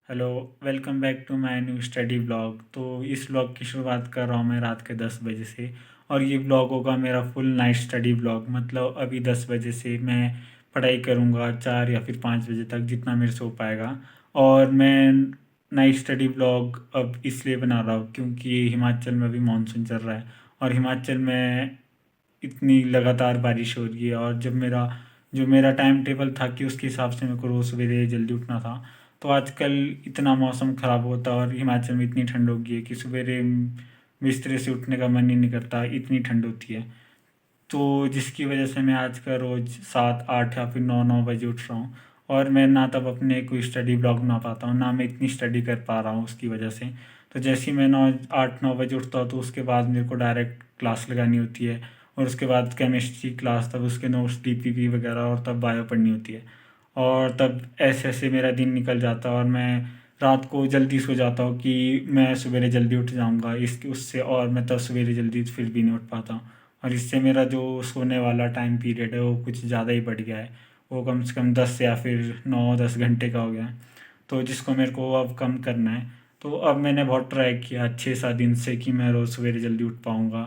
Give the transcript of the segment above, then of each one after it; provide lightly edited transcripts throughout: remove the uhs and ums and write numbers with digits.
Hello, welcome back to my new study blog. तो इस blog की शुरुआत कर रहा हूँ मैं रात के 10 बजे से। और ये ब्लॉग होगा मेरा फुल नाइट स्टडी ब्लॉग। मतलब अभी 10 बजे से मैं पढ़ाई करूँगा 4 या फिर 5 बजे तक, जितना मेरे से हो पाएगा। और मैं नाइट स्टडी ब्लॉग अब इसलिए बना रहा हूँ क्योंकि हिमाचल में अभी मानसून चल रहा है। और हिमाचल में इतनी लगातार बारिश हो रही है। और जब मेरा टाइम टेबल था कि उसके हिसाब से मेरे को रोज़ सवेरे जल्दी उठना था, तो आजकल इतना मौसम ख़राब होता है और हिमाचल में इतनी ठंड हो गई है कि सवेरे बिस्तर से उठने का मन ही नहीं करता, इतनी ठंड होती है। तो जिसकी वजह से मैं आज का रोज़ 7 8 या फिर 9 बजे उठ रहा हूँ। और मैं ना तब अपने कोई स्टडी ब्लॉग बना पाता हूँ, ना मैं इतनी स्टडी कर पा रहा हूँ उसकी वजह से। तो जैसे ही मैं 9 8 9 बजे उठता हूँ तो उसके बाद मेरे को डायरेक्ट क्लास लगानी होती है। और उसके बाद केमिस्ट्री क्लास, तब उसके नोट्स डीपीपी वगैरह, और तब बायो पढ़नी होती है। और तब ऐसे ऐसे मेरा दिन निकल जाता है और मैं रात को जल्दी सो जाता हूँ कि मैं सवेरे जल्दी उठ जाऊँगा इसके उससे, और मैं तब सवेरे जल्दी फिर भी नहीं उठ पाता हूँ। और इससे मेरा जो सोने वाला टाइम पीरियड है वो कुछ ज़्यादा ही बढ़ गया है। वो कम से कम 10 या फिर 9 10 घंटे का हो गया है। तो जिसको मेरे को अब कम करना है। तो अब मैंने बहुत ट्राई किया 6 7 दिन से कि मैं रोज़ सवेरे जल्दी उठ पाऊँगा।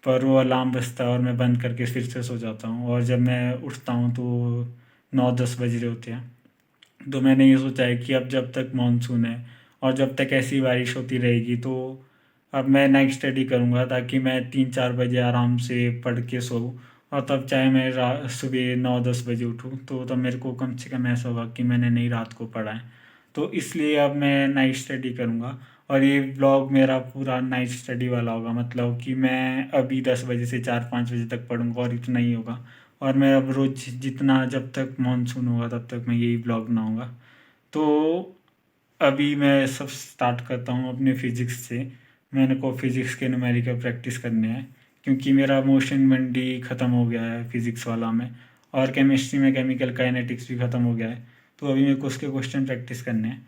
पर वो अलार्म बजता है और मैं बंद करके फिर से सो जाता हूँ, और जब मैं उठता हूँ तो 9 10 बज रहे होते हैं। तो मैंने ये सोचा है कि अब जब तक मानसून है और जब तक ऐसी बारिश होती रहेगी, तो अब मैं नाइट स्टडी करूँगा ताकि मैं 3 4 बजे आराम से पढ़ के सोऊं। और तब चाहे मैं सुबह 9 10 बजे उठूँ तो तब मेरे को कम से कम ऐसा होगा कि मैंने नई रात को पढ़ा है। तो इसलिए अब मैं नाइट स्टडी करूँगा। और ये ब्लॉग मेरा पूरा नाइट स्टडी वाला होगा, मतलब कि मैं अभी 10 बजे से 4 5 बजे तक पढ़ूँगा और इतना ही होगा। और मैं अब रोज़ जितना, जब तक मानसून होगा तब तक मैं यही ब्लॉग बनाऊँगा। तो अभी मैं सब स्टार्ट करता हूँ अपने फिज़िक्स से। मैंने को फिज़िक्स के न्यूमेरिकल प्रैक्टिस करने हैं क्योंकि मेरा मोशन मंडी ख़त्म हो गया है फिज़िक्स वाला में। और केमिस्ट्री में केमिकल काइनेटिक्स भी ख़त्म हो गया है। तो अभी मेरे को उसके क्वेश्चन प्रैक्टिस करने हैं।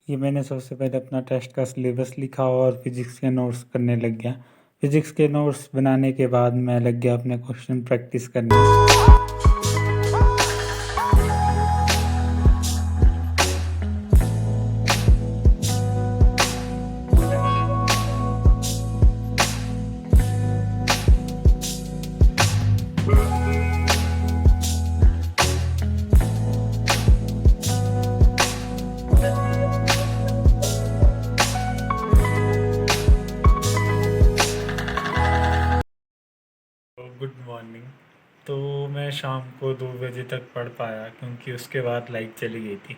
ये मैंने सबसे पहले अपना टेस्ट का सिलेबस लिखा और फिज़िक्स के नोट्स करने लग गया। फिज़िक्स के नोट्स बनाने के बाद मैं लग गया अपने क्वेश्चन प्रैक्टिस करने। Good morning. तो मैं शाम को 2 बजे तक पढ़ पाया क्योंकि उसके बाद लाइट चली गई थी।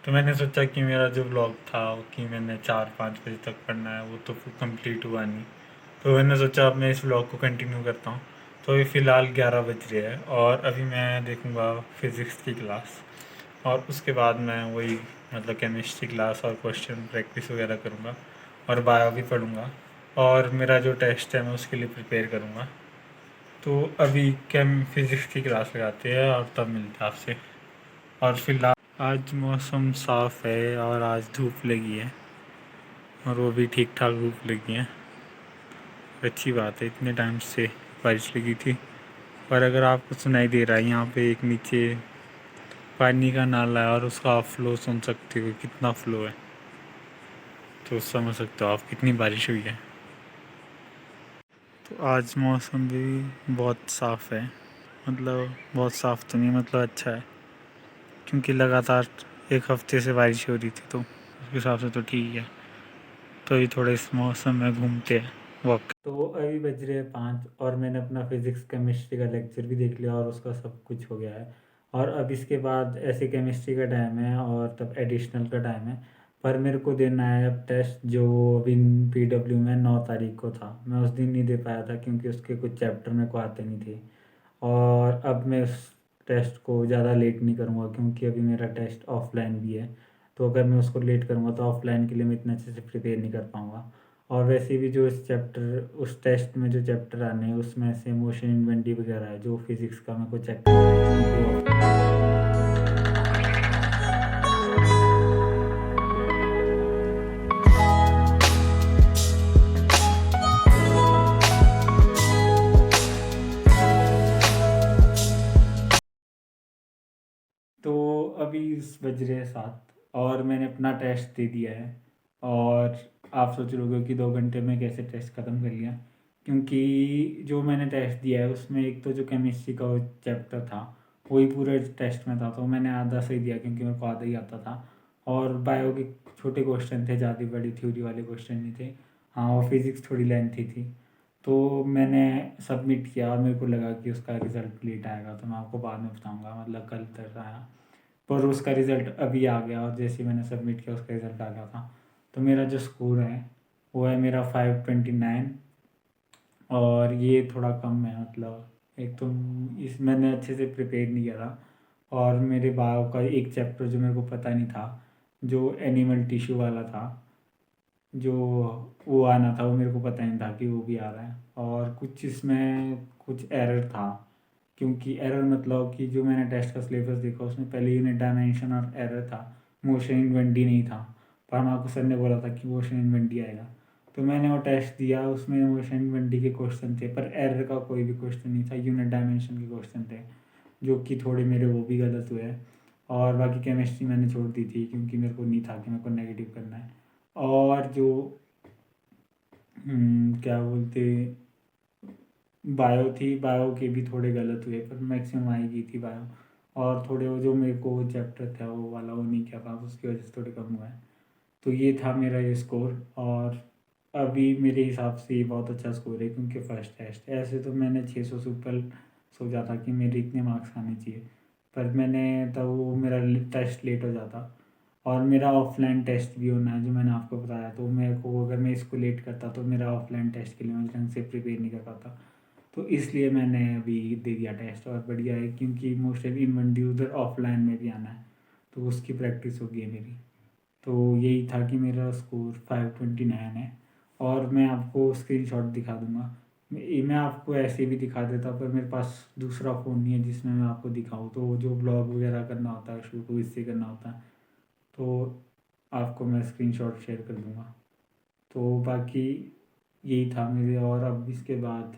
तो मैंने सोचा कि मेरा जो ब्लॉग था कि मैंने 4 5 बजे तक पढ़ना है वो तो कंप्लीट हुआ नहीं। तो मैंने सोचा अब मैं इस ब्लॉग को कंटिन्यू करता हूँ। तो अभी फ़िलहाल 11 बज रहे हैं और अभी मैं देखूँगा फिज़िक्स की क्लास। और उसके बाद मैं वही, मतलब केमिस्ट्री क्लास और क्वेश्चन प्रैक्टिस वगैरह करूँगा। और बायो भी पढ़ूँगा। और मेरा जो टेस्ट है मैं उसके लिए प्रिपेयर करूँगा। तो अभी केम फिज़िक्स की क्लास लगाते हैं और तब मिलते हैं आपसे। और फिलहाल आज मौसम साफ़ है और आज धूप लगी है, और वो भी ठीक ठाक धूप लगी है। अच्छी बात है, इतने टाइम से बारिश लगी थी। और अगर आपको सुनाई दे रहा है, यहाँ पे एक नीचे पानी का नाला है और उसका आप फ्लो सुन सकते हो, कितना फ्लो है। तो समझ सकते हो आप कितनी बारिश हुई है। तो आज मौसम भी बहुत साफ़ है, मतलब बहुत साफ़ तो नहीं, मतलब अच्छा है। क्योंकि लगातार 1 हफ्ते से बारिश हो रही थी, तो उस हिसाब से तो ठीक है। तो ये थोड़े इस मौसम में घूमते हैं वॉक। तो अभी बज रहे हैं 5 और मैंने अपना फिज़िक्स केमिस्ट्री का लेक्चर भी देख लिया और उसका सब कुछ हो गया है। और अब इसके बाद ऐसे केमिस्ट्री का टाइम है और तब एडिशनल का टाइम है। पर मेरे को देना है अब टेस्ट, जो अभी PW में 9 तारीख को था। मैं उस दिन नहीं दे पाया था क्योंकि उसके कुछ चैप्टर मेरे को आते नहीं थे। और अब मैं उस टेस्ट को ज़्यादा लेट नहीं करूँगा क्योंकि अभी मेरा टेस्ट ऑफलाइन भी है। तो अगर मैं उसको लेट करूँगा तो ऑफलाइन के लिए मैं इतने अच्छे से प्रिपेयर नहीं कर पाऊँगा। और वैसे भी जो इस चैप्टर, उस टेस्ट में जो चैप्टर आने हैं उसमें से मोशन इन्वेंटरी वगैरह है जो फिज़िक्स का मेरे को चेक करना है क्योंकि तो अभी बज रहे हैं 7 और मैंने अपना टेस्ट दे दिया है। और आप सोच रहे होगे कि 2 घंटे में कैसे टेस्ट ख़त्म कर लिया, क्योंकि जो मैंने टेस्ट दिया है उसमें एक तो जो केमिस्ट्री का चैप्टर था वही पूरे टेस्ट में था, तो मैंने आधा सही दिया क्योंकि मेरे को आधा ही आता था। और बायो के छोटे क्वेश्चन थे, ज़्यादा बड़ी थ्योरी वाले क्वेश्चन नहीं थे। हाँ, और फिज़िक्स थोड़ी लेंथी थी। तो मैंने सबमिट किया और मेरे को लगा कि उसका रिज़ल्ट लेट आएगा, तो मैं आपको बाद में बताऊंगा, मतलब कल तक आया। पर उसका रिज़ल्ट अभी आ गया और जैसे ही मैंने सबमिट किया उसका रिज़ल्ट आ गया था। तो मेरा जो स्कोर है वो है मेरा 529। और ये थोड़ा कम है, मतलब एक तो इस मैंने अच्छे से प्रिपेयर नहीं किया था। और मेरे बायो का एक चैप्टर जो मेरे को पता नहीं था, जो एनिमल टिश्यू वाला था, जो वो आना था वो मेरे को पता नहीं था कि वो भी आ रहा है। और कुछ इसमें कुछ एरर था, क्योंकि एरर मतलब कि जो मैंने टेस्ट का सिलेबस देखा उसमें पहले यूनिट डायमेंशन और एरर था, मोशन इन 1D नहीं था। पर हमारे सर ने बोला था कि मोशन इन 1D आएगा। तो मैंने वो टेस्ट दिया, उसमें मोशन इन 1D के क्वेश्चन थे पर एरर का कोई भी क्वेश्चन नहीं था, यूनिट डायमेंशन के क्वेश्चन थे, जो कि थोड़े मेरे वो भी गलत हुए। और बाकी केमिस्ट्री मैंने छोड़ दी थी क्योंकि मेरे को नहीं था कि मेरे को नेगेटिव करना है। और जो क्या बोलते, बायो थी, बायो के भी थोड़े गलत हुए पर मैक्सिमम आई गई थी बायो। और थोड़े वो जो मेरे को चैप्टर था वो वाला वो नहीं किया था, तो उसकी वजह से थोड़े कम हुआ है। तो ये था मेरा ये स्कोर। और अभी मेरे हिसाब से ये बहुत अच्छा स्कोर है, क्योंकि फर्स्ट टेस्ट ऐसे तो मैंने 600 से ऊपर सोचा था कि मेरे इतने मार्क्स आने चाहिए। पर मैंने तब वो मेरा टेस्ट लेट हो जाता और मेरा ऑफलाइन टेस्ट भी होना है जो मैंने आपको बताया, तो मेरे को अगर मैं इसको लेट करता तो मेरा ऑफलाइन टेस्ट के लिए मैं ढंग से प्रिपेयर नहीं कर पाता। तो इसलिए मैंने अभी दे दिया टेस्ट। और बढ़िया है क्योंकि मोस्टली इन्वेंटी उधर ऑफलाइन में भी आना है, तो उसकी प्रैक्टिस होगी है मेरी। तो यही था कि मेरा स्कोर 529 है। और मैं आपको स्क्रीनशॉट दिखा दूंगा। मैं आपको ऐसे भी दिखा देता, पर मेरे पास दूसरा फ़ोन नहीं है जिसमें मैं आपको दिखाऊं, तो जो ब्लॉग वगैरह करना होता है शूट वो इससे करना होता है। तो आपको मैं स्क्रीनशॉट शेयर कर दूंगा। तो बाकी यही था मेरे। और अब इसके बाद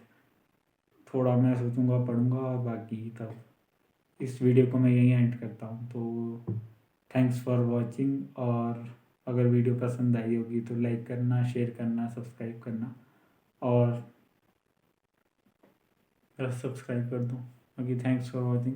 थोड़ा मैं सोचूंगा, पढ़ूंगा, और बाकी तब इस वीडियो को मैं यहीं एंड करता हूँ। तो थैंक्स फॉर वॉचिंग। और अगर वीडियो पसंद आई होगी तो लाइक करना, शेयर करना, सब्सक्राइब करना। और बस सब्सक्राइब कर दो। बाकी थैंक्स फॉर वॉचिंग।